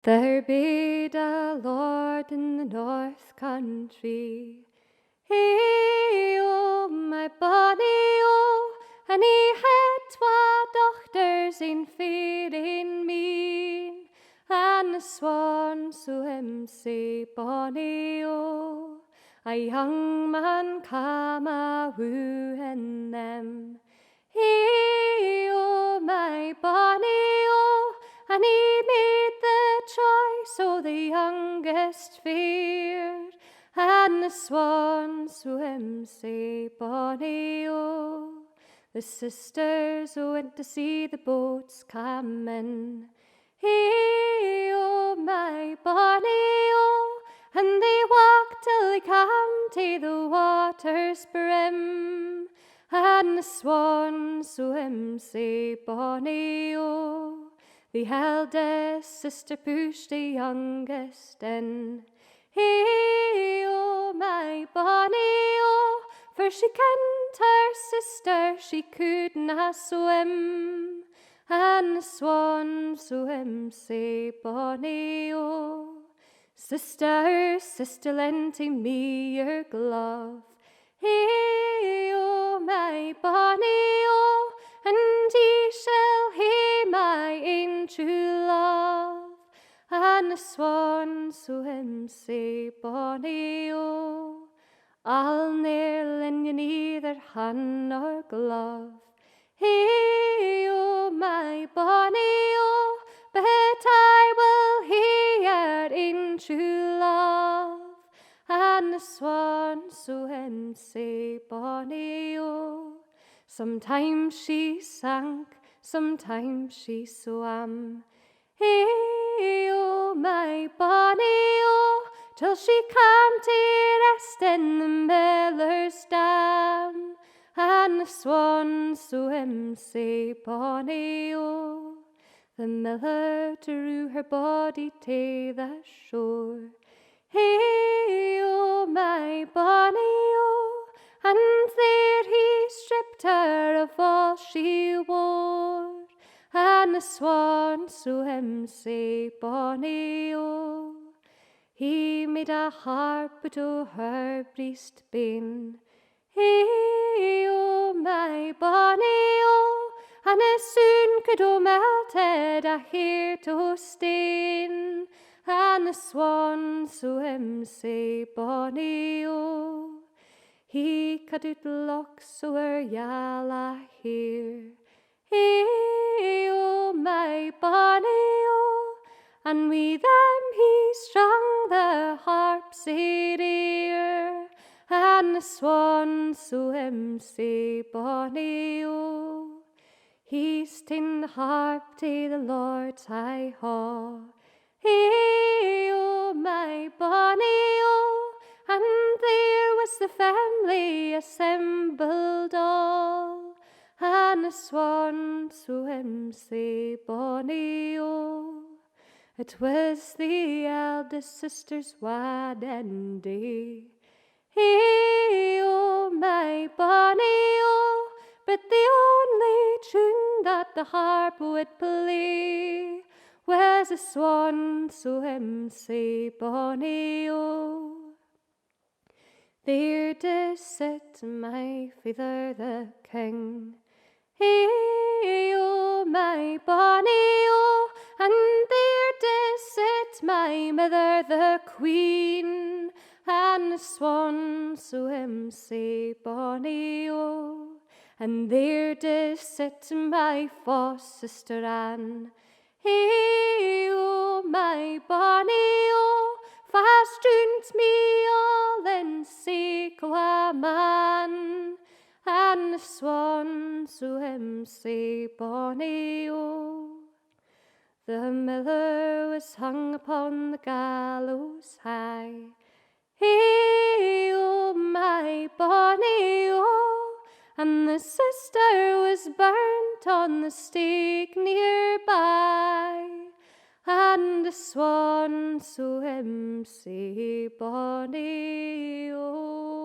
There be a lord in the north country, hey oh my bonny oh, and he had twa dochters in fair in mean, and the swans to him say bonny oh, a young man come a wooing them, hey oh my bonny oh, and he made the choice o' the youngest fair, and the swans to him say bonny oh. The sisters went to see the boats come in, hey oh my bonny oh, and they walked till they come to the water's brim, and the swans to him say bonny oh. The eldest sister pushed the youngest in, hey oh my bonny oh, for she kent her sister she couldna swim, and the swans to him say bonny oh. Sister, sister, lend to me your glove, hey oh my bonny oh, and ye shall hear my ain true love, and the swans to him say bonny oh. I'll ne'er lend you neither hand nor glove, hey oh my bonny oh, but I will hear in true love, and the swans to him say bonny oh. Sometimes she sank, sometimes she swam, hey oh my bonny oh, till she came to rest in the miller's dam, and the swans to him say bonny oh. The miller drew her body to the shore, hey oh my bonny oh, and there he stripped her of all she wore, and the swans to him say bonny oh. He made a harp to her breast bane, hey oh my bonny oh, and as soon could o melted a hair to stain, and the swans to him say bonny oh. He cut out locks o' her yalla hair, hey oh my bonny oh, and with them he strung the harp's ear, and the swans to him say bonny oh. He's tin the harp to the Lord's high hall, hey oh my bonny oh, and there was the family assembled all, and the swans to him say bonny oh. It was the eldest sister's wedding day, hey oh my bonny oh, but the only tune that the harp would play was a swan to him say bonny oh. There did sit my father the king, hey oh my bonny oh, and there did sit my mother the queen, and the swans to him say bonny oh. And there did sit my false sister Anne, hey oh my bonny oh, fast droont me all in sake o' a man, and the swans to him say bonny oh. The miller was hung upon the gallows high, hey oh my bonny oh, and the sister was burnt on the stake nearby, and the swans to him say bonny oh.